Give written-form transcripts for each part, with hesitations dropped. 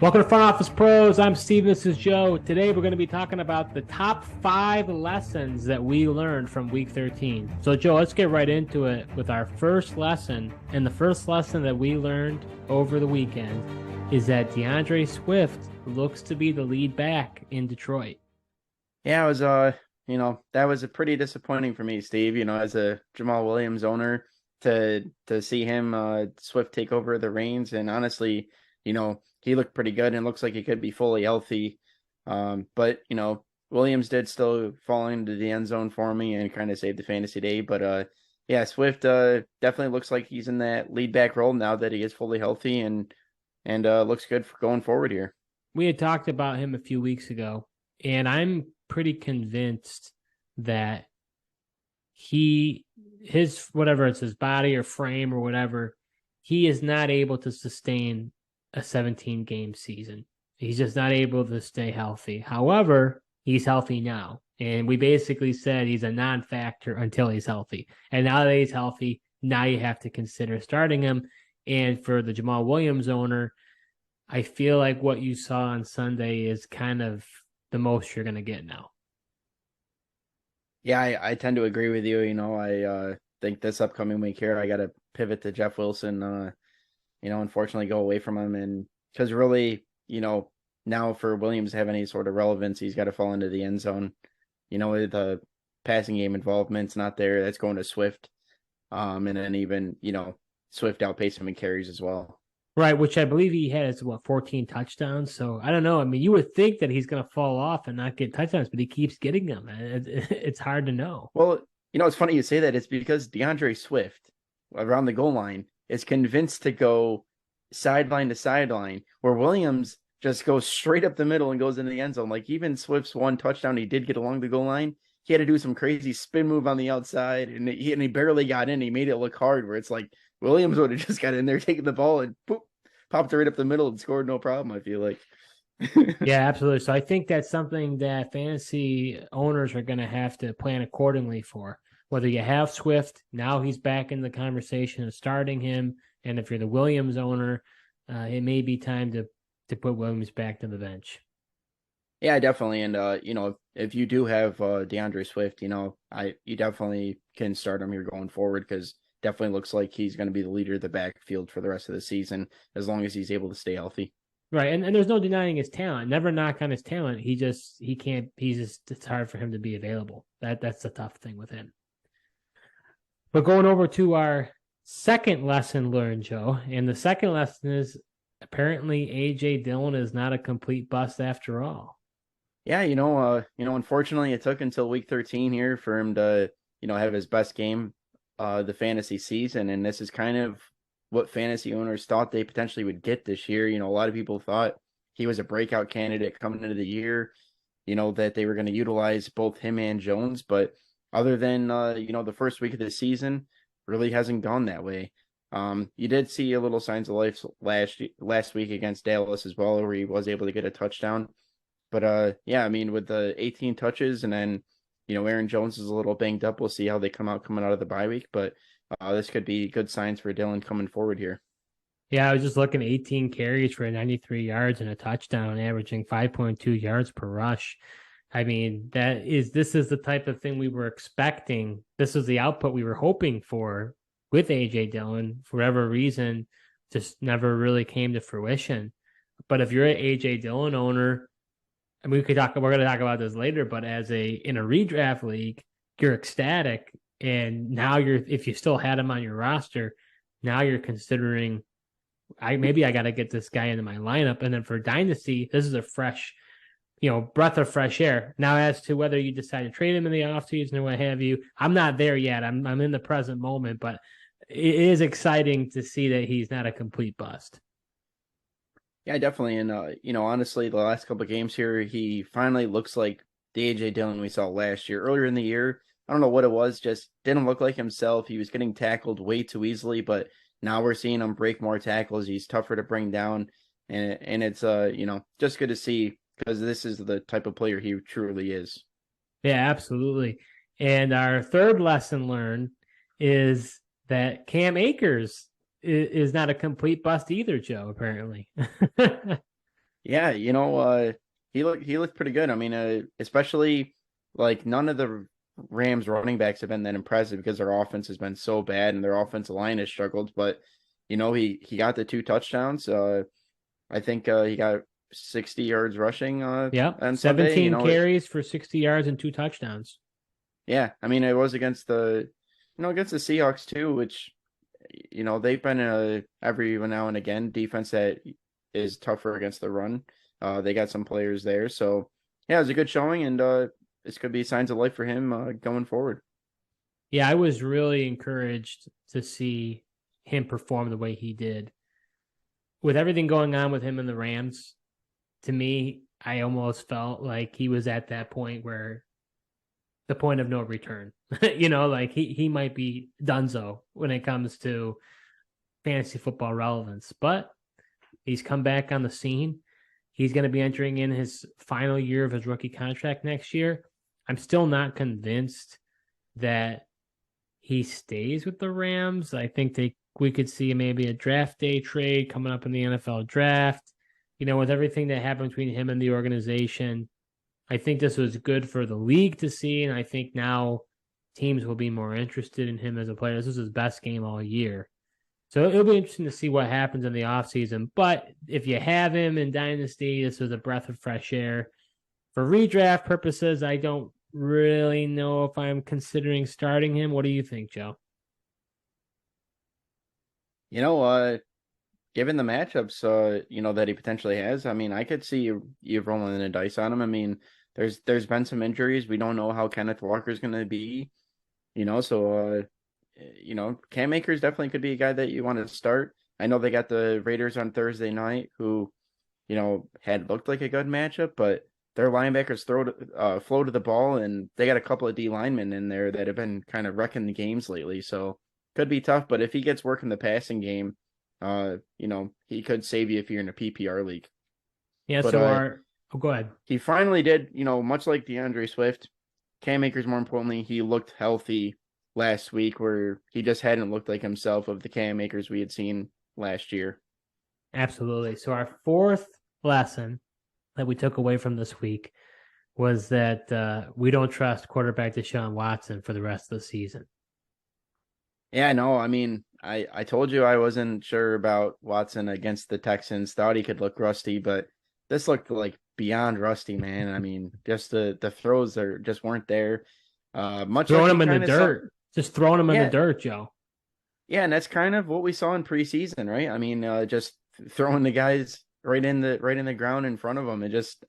Welcome to Front Office Pros. I'm Steve. This is Joe. Today we're going to be talking about the top 5 lessons that we learned from Week 13. So, Joe, let's get right into it with our first lesson. And the first lesson that we learned over the weekend is that DeAndre Swift looks to be the lead back in Detroit. Yeah, it was that was a pretty disappointing for me, Steve, as a Jamal Williams owner to see him Swift take over the reins. And honestly, he looked pretty good and looks like he could be fully healthy. But Williams did still fall into the end zone for me and kind of saved the fantasy day. But yeah, Swift definitely looks like he's in that lead back role now that he is fully healthy and looks good for going forward here. We had talked about him a few weeks ago, and I'm pretty convinced that his whatever it's his body or frame or whatever, he is not able to sustain a 17 game season. He's just not able to stay healthy. However, he's healthy now. And we basically said he's a non-factor until he's healthy. And now that he's healthy, now you have to consider starting him. And for the Jamal Williams owner, I feel like what you saw on Sunday is kind of the most you're going to get now. Yeah, I tend to agree with you. I think this upcoming week here, I got to pivot to Jeff Wilson, unfortunately go away from him. And because really, now for Williams to have any sort of relevance, he's got to fall into the end zone. The passing game involvement's not there. That's going to Swift. And then even, Swift outpaced him in carries as well. Right, which I believe he has 14 touchdowns. So I don't know. I mean, you would think that he's going to fall off and not get touchdowns, but he keeps getting them. It's hard to know. Well, it's funny you say that. It's because DeAndre Swift around the goal line is convinced to go sideline to sideline, where Williams just goes straight up the middle and goes into the end zone. Like even Swift's one touchdown, he did get along the goal line. He had to do some crazy spin move on the outside, and he barely got in. He made it look hard, where it's like Williams would have just got in there, taking the ball, and poop, popped it right up the middle and scored no problem, I feel like. Yeah, absolutely. So I think that's something that fantasy owners are going to have to plan accordingly for. Whether you have Swift, now he's back in the conversation of starting him. And if you're the Williams owner, it may be time to put Williams back to the bench. Yeah, definitely. And if you do have DeAndre Swift, you definitely can start him here going forward, because definitely looks like he's going to be the leader of the backfield for the rest of the season as long as he's able to stay healthy. Right. And there's no denying his talent. Never knock on his talent. It's hard for him to be available. That's the tough thing with him. But going over to our second lesson learned, Joe, and the second lesson is apparently AJ Dillon is not a complete bust after all. Yeah, unfortunately it took until week 13 here for him to, have his best game the fantasy season. And this is kind of what fantasy owners thought they potentially would get this year. A lot of people thought he was a breakout candidate coming into the year, that they were going to utilize both him and Jones. But other than, the first week of the season, really hasn't gone that way. You did see a little signs of life last week against Dallas as well, where he was able to get a touchdown. But yeah, I mean, with the 18 touches and then, Aaron Jones is a little banged up. We'll see how they coming out of the bye week. But this could be good signs for Dillon coming forward here. Yeah, I was just looking 18 carries for 93 yards and a touchdown, averaging 5.2 yards per rush. I mean, this is the type of thing we were expecting. This was the output we were hoping for with AJ Dillon. For whatever reason, just never really came to fruition. But if you're an AJ Dillon owner, and we're going to talk about this later, but in a redraft league, you're ecstatic. And now if you still had him on your roster, now you're considering, I got to get this guy into my lineup. And then for Dynasty, this is a fresh, breath of fresh air. Now, as to whether you decide to trade him in the offseason or what have you, I'm not there yet. I'm in the present moment, but it is exciting to see that he's not a complete bust. Yeah, definitely. And, honestly, the last couple of games here, he finally looks like the AJ Dillon we saw last year. Earlier in the year, I don't know what it was, just didn't look like himself. He was getting tackled way too easily, but now we're seeing him break more tackles. He's tougher to bring down. And it's, just good to see, because this is the type of player he truly is. Yeah, absolutely. And our third lesson learned is that Cam Akers is not a complete bust either, Joe, apparently. Yeah, he looked pretty good. I mean, especially like none of the Rams running backs have been that impressive because their offense has been so bad and their offensive line has struggled. But he got the 2 touchdowns. I think he got 60 yards rushing Yep. on Sunday. 17 carries for 60 yards and 2 touchdowns. Yeah, I mean it was against against the Seahawks too, which they've been every now and again defense that is tougher against the run. They got some players there, so yeah, it was a good showing, and this could be signs of life for him going forward. Yeah, I was really encouraged to see him perform the way he did. With everything going on with him and the Rams, to me, I almost felt like he was at that point where the point of no return. Like he might be donezo when it comes to fantasy football relevance, but he's come back on the scene. He's going to be entering in his final year of his rookie contract next year. I'm still not convinced that he stays with the Rams. I think we could see maybe a draft day trade coming up in the NFL draft. With everything that happened between him and the organization, I think this was good for the league to see, and I think now teams will be more interested in him as a player. This is his best game all year. So it'll be interesting to see what happens in the offseason. But if you have him in Dynasty, this was a breath of fresh air. For redraft purposes, I don't really know if I'm considering starting him. What do you think, Joe? You know, uh, Given the matchups, that he potentially has, I mean, I could see you rolling the dice on him. I mean, there's been some injuries. We don't know how Kenneth Walker's going to be, so Cam Akers definitely could be a guy that you want to start. I know they got the Raiders on Thursday night, who had looked like a good matchup, but their linebackers floated the ball, and they got a couple of D linemen in there that have been kind of wrecking the games lately. So could be tough, but if he gets work in the passing game, he could save you if you're in a PPR league. Yeah, But go ahead. he finally did, much like DeAndre Swift, Cam Akers, more importantly, he looked healthy last week, where he just hadn't looked like himself of the Cam Akers we had seen last year. Absolutely. So our fourth lesson that we took away from this week was that we don't trust quarterback Deshaun Watson for the rest of the season. Yeah, no, I mean, I told you I wasn't sure about Watson against the Texans. Thought he could look rusty, but this looked like beyond rusty, man. I mean, just the throws just weren't there. Much throwing like him we in the kind of saw. dirt. Just throwing him in the Yeah, dirt, Joe. yeah, and that's kind of what we saw in preseason, right? I mean, just throwing the guys right in the ground in front of them.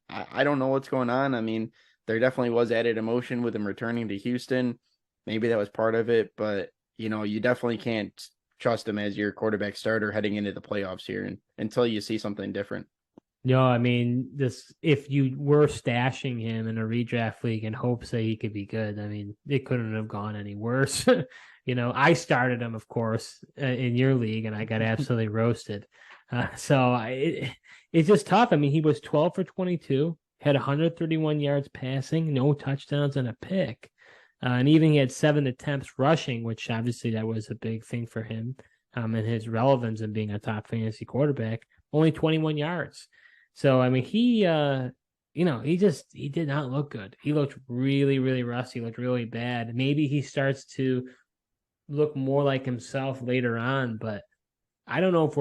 I don't know what's going on. I mean, there definitely was added emotion with him returning to Houston. Maybe that was part of it, but you definitely can't trust him as your quarterback starter heading into the playoffs here until you see something different. No, I mean, if you were stashing him in a redraft league in hopes that he could be good, I mean, it couldn't have gone any worse. I started him, of course, in your league, and I got absolutely roasted. It's just tough. I mean, he was 12 for 22, had 131 yards passing, no touchdowns, and a pick. And even he had 7 attempts rushing, which obviously that was a big thing for him, and his relevance in being a top fantasy quarterback. Only 21 yards. So I mean, he did not look good. He looked really, really rusty. Looked really bad. Maybe he starts to look more like himself later on, but I don't know if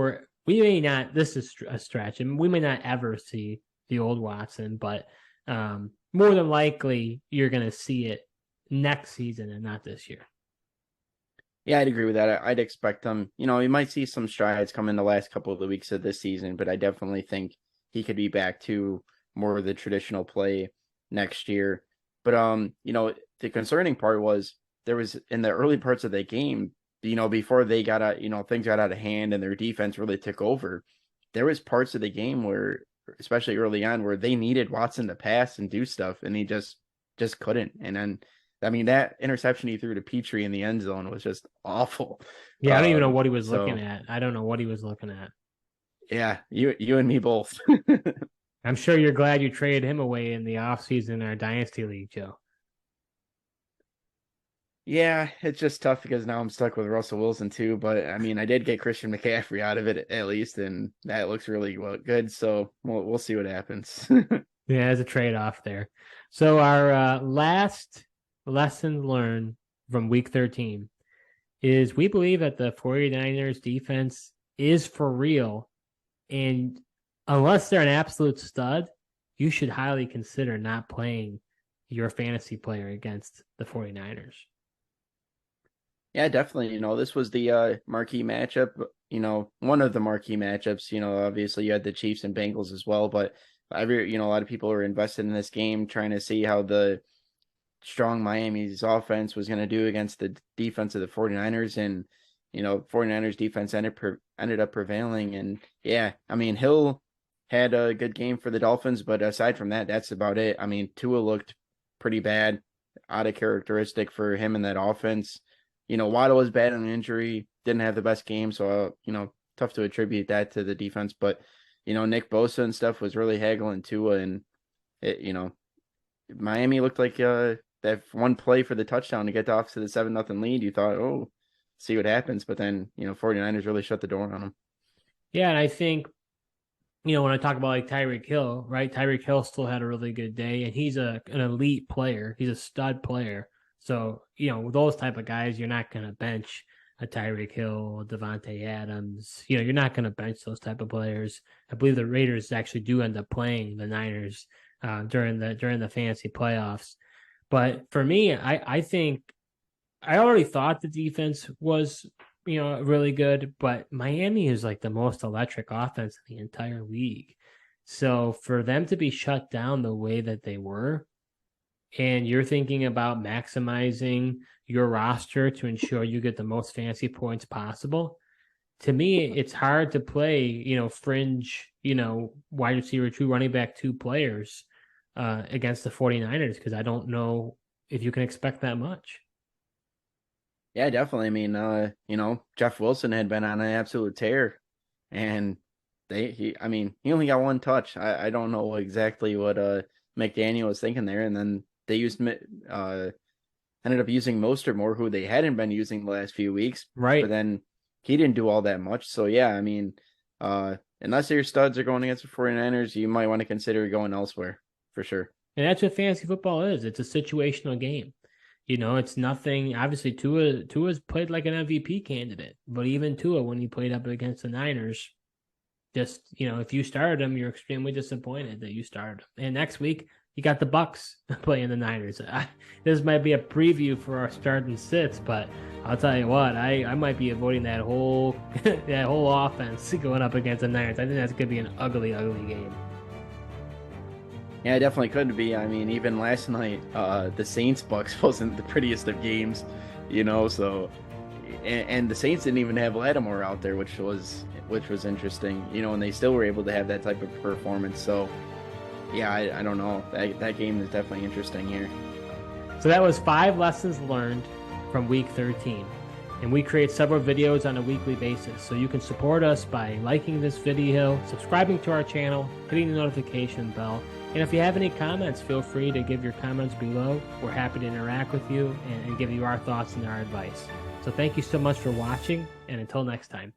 we may not. This is a stretch, and we may not ever see the old Watson, but more than likely you're going to see it next season and not this year. Yeah, I'd agree with that. I'd expect him. We might see some strides come in the last couple of the weeks of this season, but I definitely think he could be back to more of the traditional play next year. But the concerning part was there was in the early parts of that game, before they got out, things got out of hand and their defense really took over. There was parts of the game where, especially early on, where they needed Watson to pass and do stuff, and he just couldn't. And then, I mean, that interception he threw to Petrie in the end zone was just awful. Yeah, I don't even know what he was looking at. I don't know what he was looking at. Yeah, you and me both. I'm sure you're glad you traded him away in the offseason in our Dynasty League, Joe. Yeah, it's just tough because now I'm stuck with Russell Wilson too. But I mean, I did get Christian McCaffrey out of it at least, and that looks really good. So we'll see what happens. Yeah, there's a trade-off there. So our last lesson learned from week 13 is we believe that the 49ers defense is for real. And unless they're an absolute stud, you should highly consider not playing your fantasy player against the 49ers. Yeah, definitely. This was the marquee matchup. One of the marquee matchups. Obviously you had the Chiefs and Bengals as well, but a lot of people were invested in this game trying to see how the strong Miami's offense was going to do against the defense of the 49ers. And, 49ers defense ended up prevailing. And yeah, I mean, Hill had a good game for the Dolphins, but aside from that, that's about it. I mean, Tua looked pretty bad, out of characteristic for him in that offense. Waddle was bad on an injury, didn't have the best game. So, tough to attribute that to the defense, but, Nick Bosa and stuff was really haggling Tua, and Miami looked like that one play for the touchdown to get off to the 7-0 lead. You thought, oh, see what happens. But then, 49ers really shut the door on them. Yeah, and I think, when I talk about like Tyreek Hill, right? Tyreek Hill still had a really good day, and he's an elite player. He's a stud player. So, with those type of guys, you're not going to bench a Tyreek Hill, Devontae Adams. You're not going to bench those type of players. I believe the Raiders actually do end up playing the Niners during the fantasy playoffs. But for me, I think I already thought the defense was really good, but Miami is like the most electric offense in the entire league. So for them to be shut down the way that they were, and you're thinking about maximizing your roster to ensure you get the most fantasy points possible, to me, it's hard to play, fringe, wide receiver two, running back two players against the 49ers, because I don't know if you can expect that much. Yeah, definitely. I mean, Jeff Wilson had been on an absolute tear, and he only got one touch. I don't know exactly what McDaniel was thinking there, and then they ended up using Mostert more, who they hadn't been using the last few weeks. Right. But then he didn't do all that much. So yeah, I mean, unless your studs are going against the 49ers, you might want to consider going elsewhere for sure. And that's what fantasy football is. It's a situational game. It's nothing. Obviously, Tua's played like an MVP candidate, but even Tua, when he played up against the Niners, just if you started him, you're extremely disappointed that you started him. And next week, you got the Bucks playing the Niners. This might be a preview for our start and sits, but I'll tell you what, I might be avoiding that whole that whole offense going up against the Niners. I think that's gonna be an ugly, ugly game. Yeah, it definitely could be. I mean, even last night, the Saints Bucks wasn't the prettiest of games, So, and the Saints didn't even have Lattimore out there, which was interesting, and they still were able to have that type of performance. So, yeah, I don't know. That game is definitely interesting here. So that was 5 lessons learned from week 13. And we create several videos on a weekly basis. So you can support us by liking this video, subscribing to our channel, hitting the notification bell. And if you have any comments, feel free to give your comments below. We're happy to interact with you and give you our thoughts and our advice. So thank you so much for watching, and until next time.